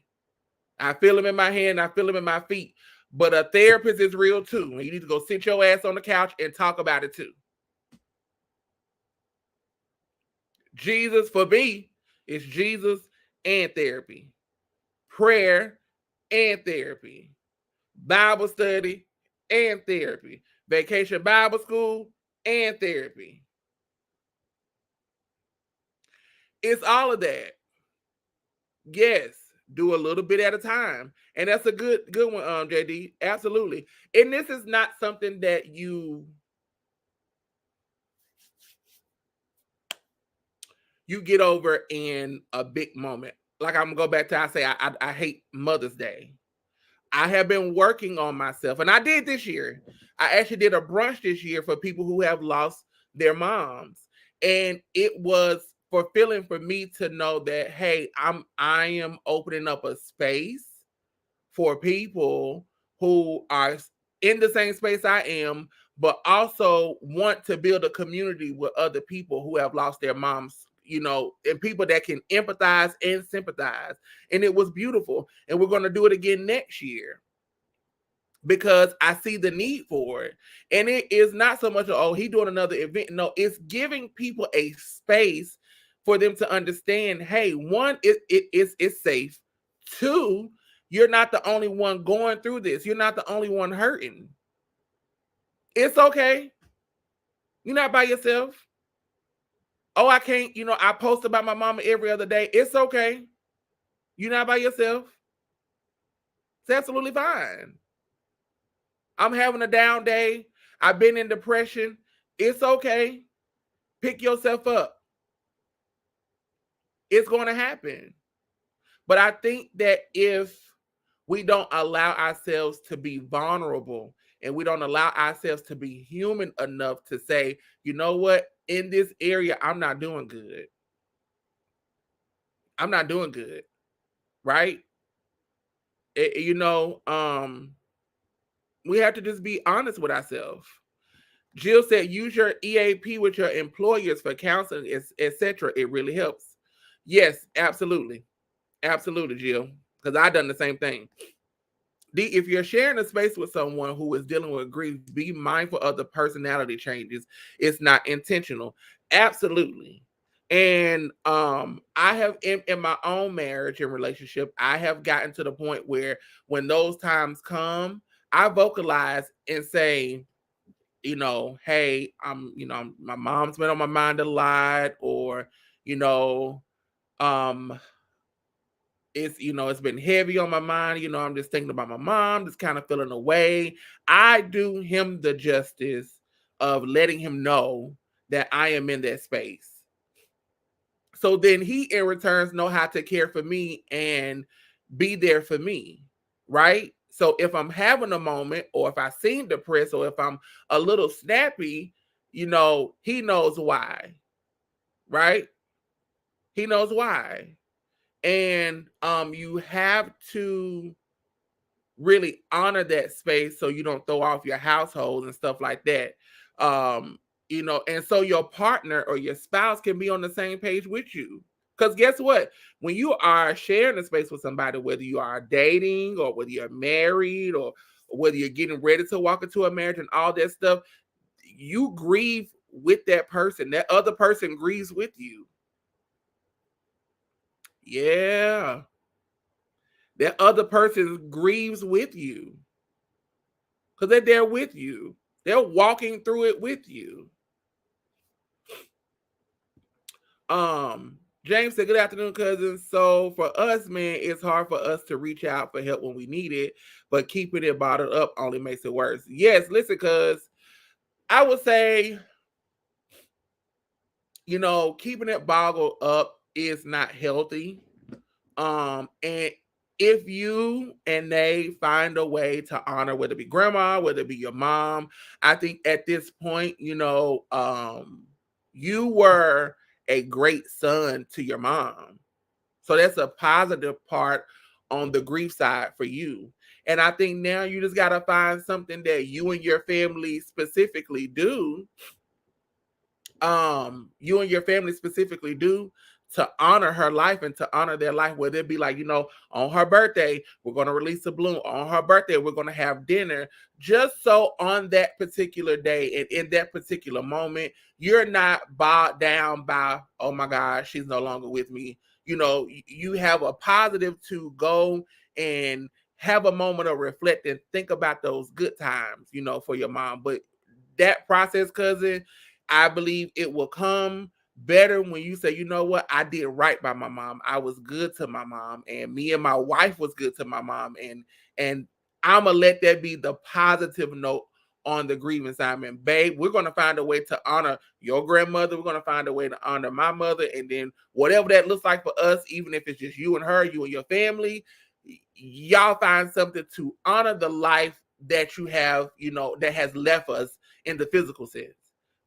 I feel him in my hand, I feel him in my feet. But a therapist is real too. And you need to go sit your ass on the couch and talk about it too. Jesus for me is Jesus and therapy, prayer and therapy, Bible study and therapy, vacation Bible school and therapy. It's all of that. Yes, do a little bit at a time. And that's a good one, JD. Absolutely. And this is not something that you get over in a big moment. Like I'm gonna go back to I hate Mother's Day. I have been working on myself, and I did this year. I actually did a brunch this year for people who have lost their moms, and it was fulfilling for me to know that hey, I am opening up a space for people who are in the same space I am, but also want to build a community with other people who have lost their moms, you know, and people that can empathize and sympathize. And it was beautiful. And we're going to do it again next year because I see the need for it. And it is not so much, oh, he doing another event. No, it's giving people a space for them to understand, hey, one, it's safe. Two, you're not the only one going through this. You're not the only one hurting. It's okay. You're not by yourself. Oh, I can't, you know, I post about my mama every other day. It's okay. You're not by yourself. It's absolutely fine. I'm having a down day. I've been in depression. It's okay. Pick yourself up. It's going to happen. But I think that if we don't allow ourselves to be vulnerable and we don't allow ourselves to be human enough to say, you know what, in this area, I'm not doing good. I'm not doing good. Right? You know, we have to just be honest with ourselves. Jill said, use your EAP with your employers for counseling, etc. It really helps. Yes, absolutely. Absolutely, Jill. Because I've done the same thing. If you're sharing a space with someone who is dealing with grief, be mindful of the personality changes. It's not intentional. Absolutely. And I have in my own marriage and relationship, I have gotten to the point where when those times come, I vocalize and say, you know, hey, my mom's been on my mind a lot, or, you know, it's been heavy on my mind. I'm just thinking about my mom, just kind of feeling away. I do him the justice of letting him know that I am in that space. So then he in returns know how to care for me and be there for me, right? So if I'm having a moment, or if I seem depressed, or if I'm a little snappy, he knows why, right? He knows why. And you have to really honor that space so you don't throw off your household and stuff like that. And so your partner or your spouse can be on the same page with you. Because guess what? When you are sharing a space with somebody, whether you are dating or whether you're married or whether you're getting ready to walk into a marriage and all that stuff, you grieve with that person. That other person grieves with you. Yeah. That other person grieves with you because they're there with you. They're walking through it with you. James said, good afternoon, cousins. So for us, man, it's hard for us to reach out for help when we need it, but keeping it bottled up only makes it worse. Yes, listen, cuz I would say, keeping it bottled up is not healthy. And if you and they find a way to honor, whether it be grandma, whether it be your mom, I think at this point, you were a great son to your mom. So that's a positive part on the grief side for you. And I think now you just got to find something that you and your family specifically do to honor her life and to honor their life, where they'd be like, on her birthday, we're going to release a balloon. On her birthday, we're going to have dinner. Just so on that particular day and in that particular moment, you're not bogged down by, oh my God, she's no longer with me. You have a positive to go and have a moment of reflect and think about those good times, for your mom. But that process, cousin, I believe it will come better when you say, you know what, I did right by my mom. I was good to my mom, and me and my wife was good to my mom. And I'm gonna let that be the positive note on the grievance side. And babe, we're gonna find a way to honor your grandmother. We're gonna find a way to honor my mother, and then whatever that looks like for us, even if it's just you and her, you and your family, y'all find something to honor the life that you have, that has left us in the physical sense.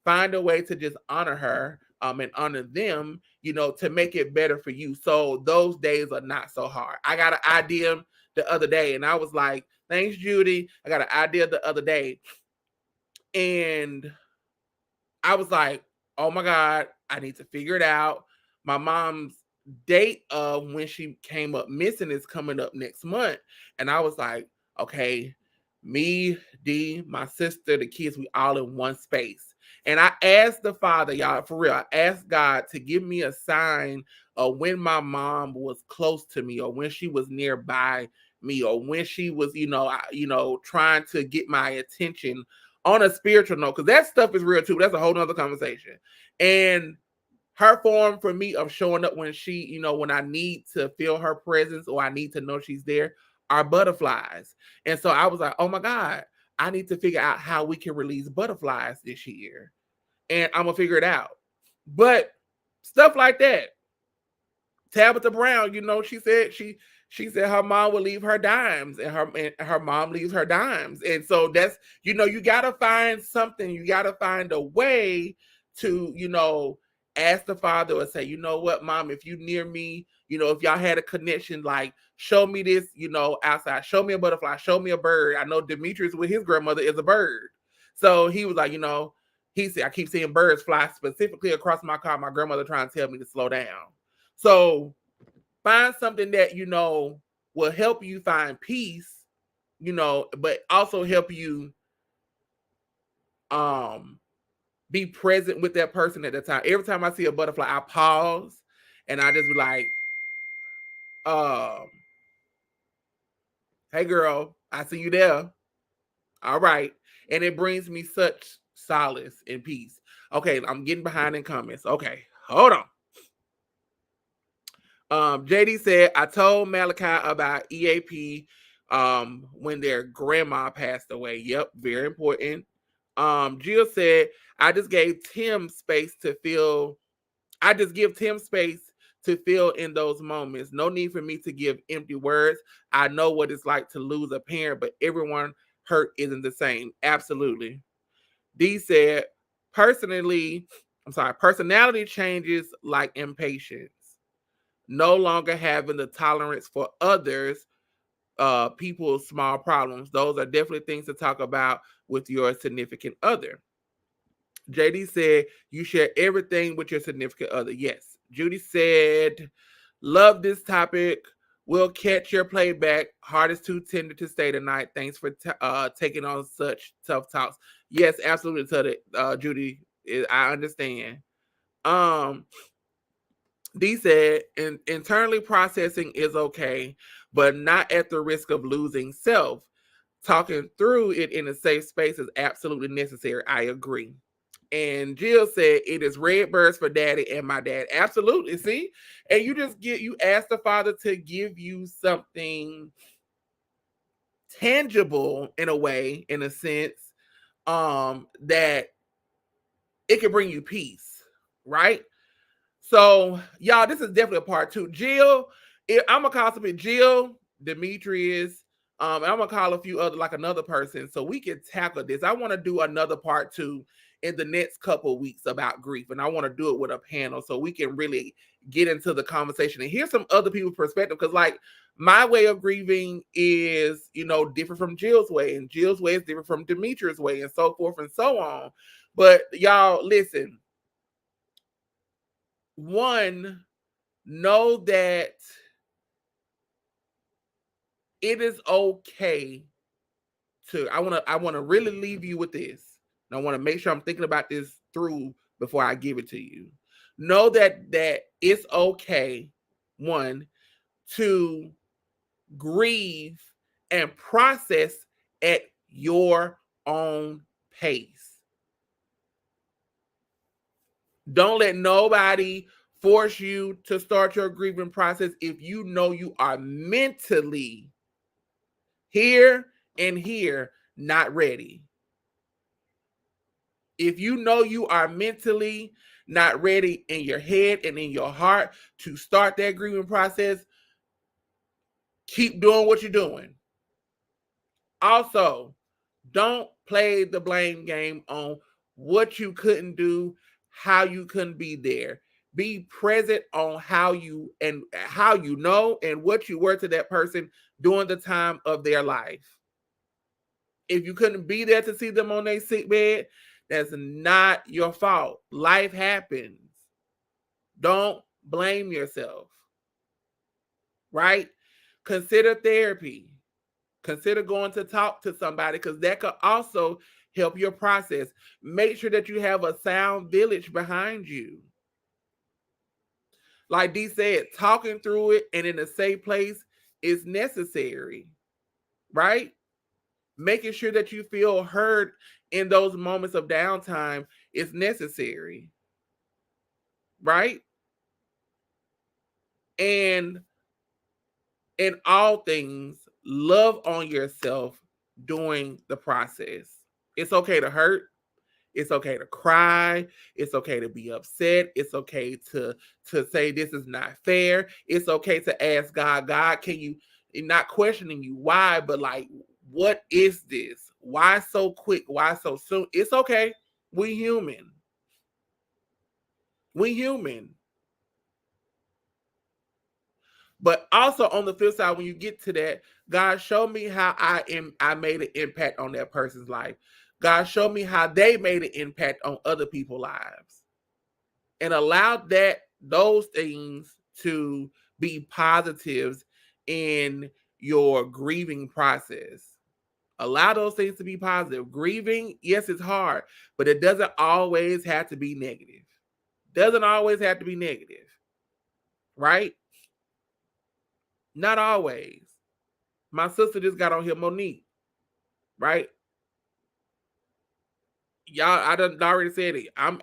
Find a way to just honor her and honor them, to make it better for you. So those days are not so hard. I got an idea the other day, and I was like, thanks, Judy. I got an idea the other day. And I was like, oh my God, I need to figure it out. My mom's date of when she came up missing is coming up next month. And I was like, okay, me, D, my sister, the kids, we all in one space. And I asked the Father, y'all, for real, I asked God to give me a sign of when my mom was close to me, or when she was nearby me, or when she was, trying to get my attention on a spiritual note, because that stuff is real too. That's a whole nother conversation. And her form for me of showing up when she, when I need to feel her presence or I need to know she's there, are butterflies. And so I was like, oh my God, I need to figure out how we can release butterflies this year. And I'm gonna figure it out. But stuff like that. Tabitha Brown, she said her mom would leave her dimes, and her mom leaves her dimes. And so that's, you gotta find something, you gotta find a way to, ask the Father or say, you know what, mom, if you near me, if y'all had a connection, like show me this, outside, show me a butterfly, show me a bird. I know Demetrius with his grandmother is a bird. So he was like, he said, I keep seeing birds fly specifically across my car. My grandmother trying to tell me to slow down. So find something that, will help you find peace, but also help you be present with that person at the time. Every time I see a butterfly, I pause and I just be like, hey girl, I see you there. All right. And it brings me such solace and peace. Okay, I'm getting behind in comments. Okay, hold on. JD said, I told Malachi about EAP when their grandma passed away. Yep, very important. Jill said, I just gave Tim space to feel. I just give Tim space to feel in those moments. No need for me to give empty words. I know what it's like to lose a parent, but everyone hurt isn't the same. Absolutely. D said, personally, personality changes like impatience. No longer having the tolerance for others, people's small problems. Those are definitely things to talk about with your significant other. JD said, you share everything with your significant other. Yes. Judy said, love this topic. We'll catch your playback. Heart is too tender to stay tonight. Thanks for taking on such tough talks. Yes, absolutely, Judy. I understand. Um, D said, internally processing is okay, but not at the risk of losing self. Talking through it in a safe space is absolutely necessary. I agree. And Jill said, it is red birds for daddy and my dad. Absolutely. See? And you ask the father to give you something tangible in a way, in a sense, that it can bring you peace, right? So, y'all, this is definitely a part two. Jill, I'm gonna call something Jill, Demetrius, and I'm gonna call a few other, like another person, so we can tackle this. I want to do another part two in the next couple of weeks about grief, and I want to do it with a panel so we can really get into the conversation and hear some other people's perspective. Because, like, my way of grieving is, different from Jill's way, and Jill's way is different from Demetrius' way, and so forth and so on. But y'all, listen. One, know that it is okay to I want to really leave you with this. And I want to make sure I'm thinking about this through before I give it to you. Know that it's okay, one, to grieve and process at your own pace. Don't let nobody force you to start your grieving process if you know you are mentally here not ready. If you know you are mentally not ready in your head and in your heart to start that grieving process, keep doing what you're doing. Also, don't play the blame game on what you couldn't do, how you couldn't be there. Be present on how you know and what you were to that person during the time of their life. If you couldn't be there to see them on their sick bed, that's not your fault. Life happens. Don't blame yourself. Right? Consider therapy. Consider going to talk to somebody because that could also help your process. Make sure that you have a sound village behind you. Like Dee said, talking through it and in a safe place is necessary, right? Making sure that you feel heard in those moments of downtime is necessary, right? And in all things, love on yourself during the process. It's okay to hurt. It's okay to cry. It's okay to be upset. It's okay to say this is not fair. It's okay to ask God, can you, not questioning you why, but like, what is this? Why so quick? Why so soon? It's okay. We human. We human. But also on the flip side, when you get to that, God showed me how I made an impact on that person's life. God showed me how they made an impact on other people's lives. And allow those things to be positives in your grieving process. Allow those things to be positive. Grieving, yes, it's hard, but it doesn't always have to be negative. Doesn't always have to be negative. Right? Not always. My sister just got on here, Monique. Right? Y'all, I done already said it. I'm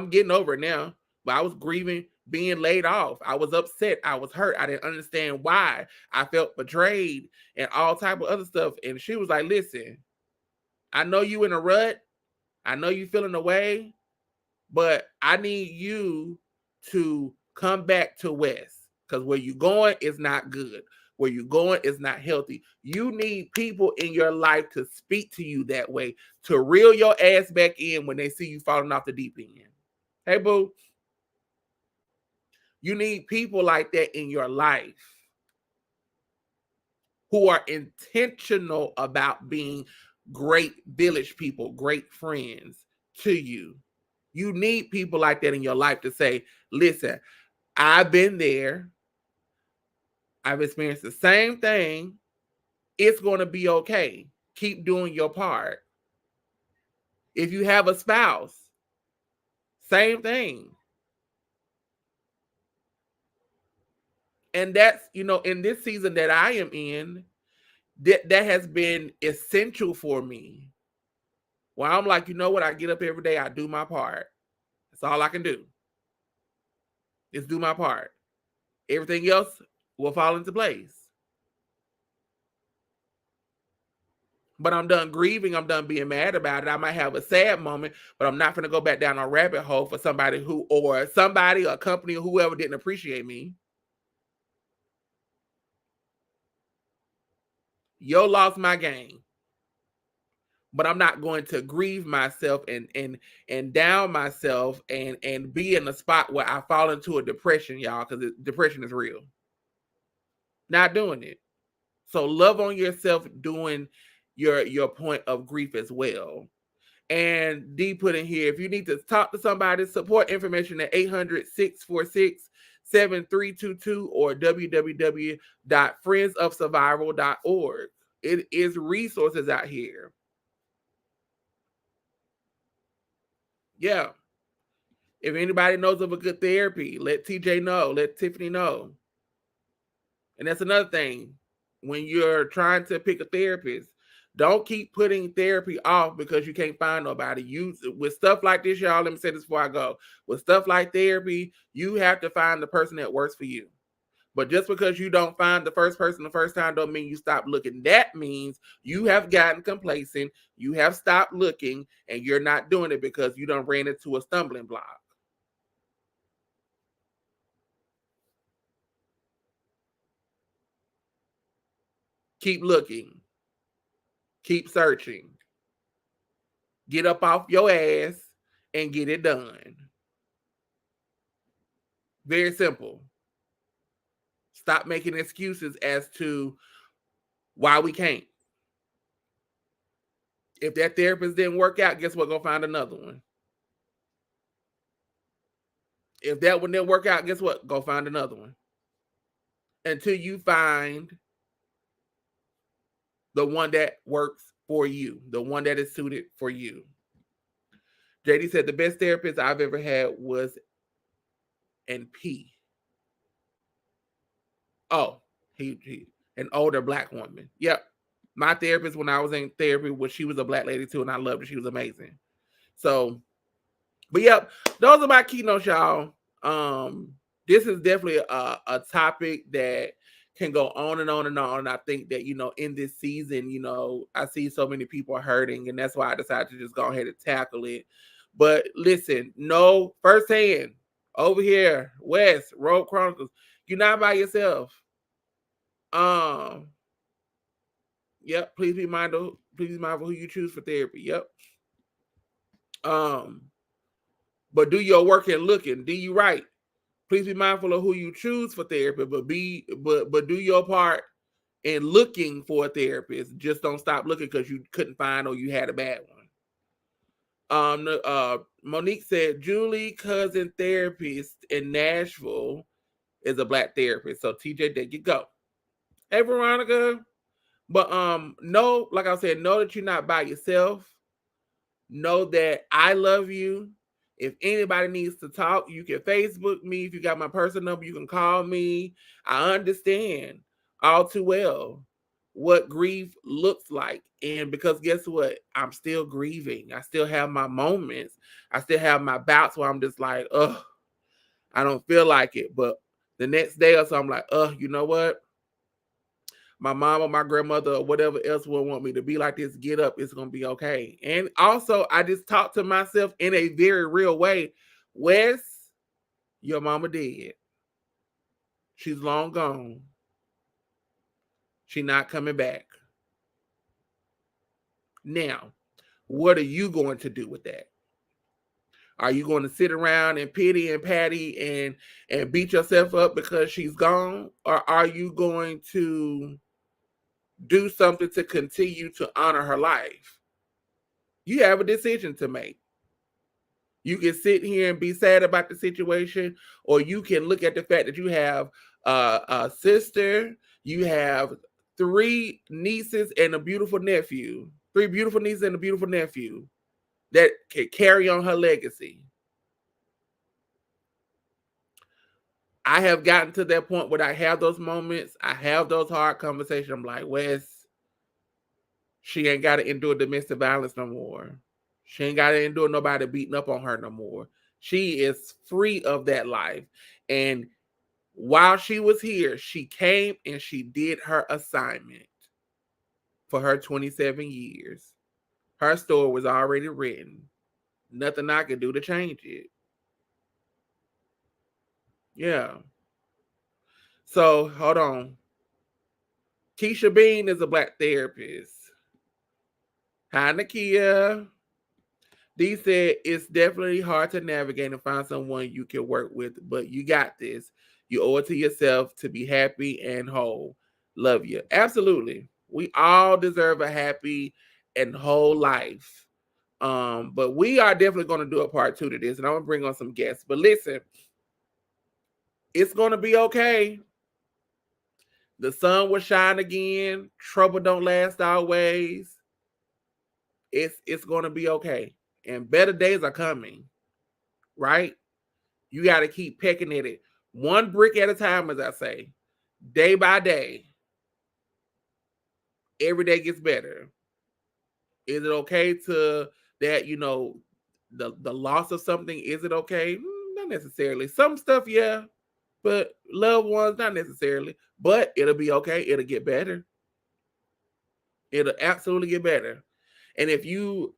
getting over it now. But I was grieving being laid off. I was upset. I was hurt. I didn't understand why. I felt betrayed and all type of other stuff. And she was like, listen, I know you in a rut, I know you feeling away, but I need you to come back to West, because where you're going is not good. Where you're going is not healthy. You need people in your life to speak to you that way, to reel your ass back in when they see you falling off the deep end. Hey, boo. You need people like that in your life who are intentional about being great village people, great friends to you. You need people like that in your life to say, listen, I've been there. I've experienced the same thing. It's going to be okay. Keep doing your part. If you have a spouse, same thing. And that's, in this season that I am in, that has been essential for me. Well, I'm like, you know what? I get up every day. I do my part. That's all I can do. Is do my part. Everything else will fall into place. But I'm done grieving. I'm done being mad about it. I might have a sad moment, but I'm not going to go back down a rabbit hole for somebody or a company or whoever didn't appreciate me. Yo lost my game. But I'm not going to grieve myself and down myself and be in a spot where I fall into a depression, y'all, because depression is real. Not doing it. So love on yourself doing your point of grief as well. And D put in here, if you need to talk to somebody, support information at 800-646-7322 or www.friendsofsurvival.org. It is resources out here. Yeah. If anybody knows of a good therapy, let TJ know. Let Tiffany know. And that's another thing. When you're trying to pick a therapist, don't keep putting therapy off because you can't find nobody. With stuff like this, y'all, let me say this before I go. With stuff like therapy, you have to find the person that works for you. But just because you don't find the first person the first time don't mean you stop looking. That means you have gotten complacent, you have stopped looking, and you're not doing it because you done ran into a stumbling block. Keep looking. Keep searching. Get up off your ass and get it done. Very simple. Stop making excuses as to why we can't. If that therapist didn't work out, guess what? Go find another one. If that one didn't work out, guess what? Go find another one. Until you find the one that works for you, the one that is suited for you. JD said the best therapist I've ever had was NP. Oh, he an older black woman. Yep. My therapist when I was in therapy she was a black lady too, and I loved her. She was amazing. So, but yep, those are my keynotes, y'all. This is definitely a topic that can go on and on and on. And I think that, in this season, I see so many people hurting, and that's why I decided to just go ahead and tackle it. But listen, no, firsthand, over here, West, Robe Chronicles, you're not by yourself. Yep, please be mindful who you choose for therapy. Yep. But do your work and looking. Do you right? Please be mindful of who you choose for therapy, but do your part in looking for a therapist. Just don't stop looking because you couldn't find or you had a bad one. Monique said Julie cousin therapist in Nashville is a black therapist. So TJ, there you go. Hey Veronica. But know, like I said, know that you're not by yourself. Know that I love you. If anybody needs to talk, you can Facebook me. If you got my personal number, you can call me. I understand all too well what grief looks like. And because guess what? I'm still grieving. I still have my moments. I still have my bouts where I'm just like, I don't feel like it. But the next day or so, I'm like, you know what? my mom or my grandmother or whatever else would want me to be like this, get up, it's gonna be okay. And also I just talk to myself in a very real way. Wes, your mama dead. She's long gone. She's not coming back. Now, what are you going to do with that? Are you going to sit around and pity and patty and beat yourself up because she's gone? Or are you going to do something to continue to honor her life? You have a decision to make. You can sit here and be sad about the situation, or you can look at the fact that you have a sister, you have three nieces and a beautiful nephew, three beautiful nieces and a beautiful nephew that can carry on her legacy. I have gotten to that point where I have those moments, I have those hard conversations. I'm like, Wes, she ain't got to endure domestic violence no more. She ain't got to endure nobody beating up on her no more. She is free of that life. And while she was here, she came and she did her assignment for her 27 years. Her story was already written. Nothing I could do to change it. Yeah. So, hold on. Keisha Bean is a Black therapist. Hi, Nakia. Dee said it's definitely hard to navigate and find someone you can work with, but you got this. You owe it to yourself to be happy and whole. Love you. Absolutely. We all deserve a happy and whole life. But we are definitely going to do a part 2 to this, and I'm gonna bring on some guests. But listen, it's gonna be okay. The sun will shine again. Trouble don't last always. It's gonna be okay. And better days are coming, right? You got to keep pecking at it. One brick at a time, as I say. Day by day. Every day gets better. Is it okay to that, the loss of something, is it okay? Not necessarily. Some stuff, yeah. But loved ones, not necessarily. But it'll be okay. It'll get better. It'll absolutely get better. And if you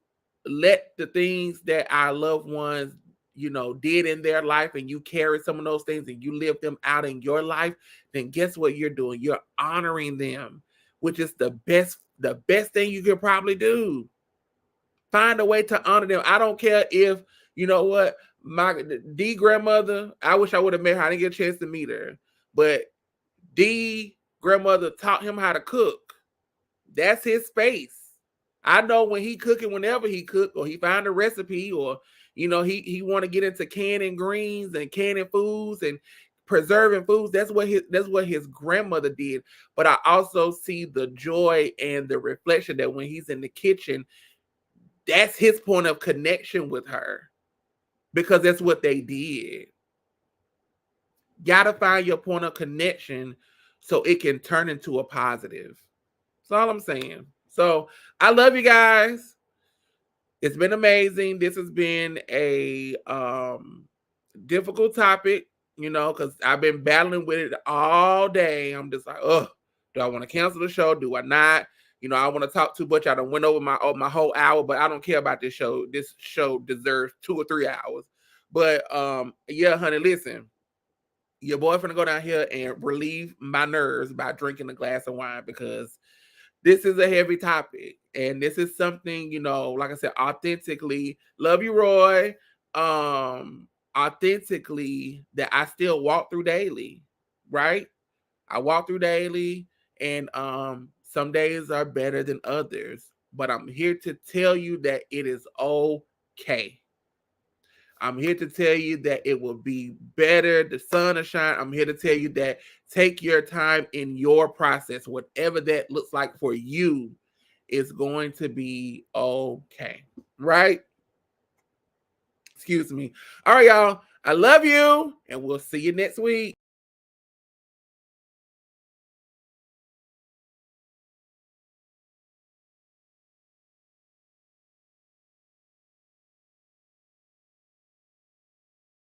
let the things that our loved ones, did in their life, and you carry some of those things and you live them out in your life, then guess what you're doing? You're honoring them, which is the best thing you could probably do. Find a way to honor them. I don't care if, my D grandmother, I wish I would have met her. I didn't get a chance to meet her. But D grandmother taught him how to cook. That's his space. I know when he cooking, whenever he cook, or he find a recipe, or he want to get into canning greens and canning foods and preserving foods. That's what his grandmother did. But I also see the joy and the reflection that when he's in the kitchen, that's his point of connection with her, because that's what they did. Gotta find your point of connection so it can turn into a positive. That's all I'm saying. So I love you guys. It's been amazing. This has been a difficult topic, because I've been battling with it all day. I'm just like, oh, do I want to cancel the show? Do I not? I want to talk too much. I done went over my whole hour, but I don't care about this show. This show deserves 2 or 3 hours. But yeah, honey, listen. Your boyfriend go down here and relieve my nerves by drinking a glass of wine, because this is a heavy topic, and this is something, like I said, authentically, love you, Roy, authentically, that I still walk through daily, right? I walk through daily, and some days are better than others, but I'm here to tell you that it is okay. I'm here to tell you that it will be better. The sun will shine. I'm here to tell you that take your time in your process. Whatever that looks like for you is going to be okay. Right? Excuse me. All right, y'all. I love you, and we'll see you next week.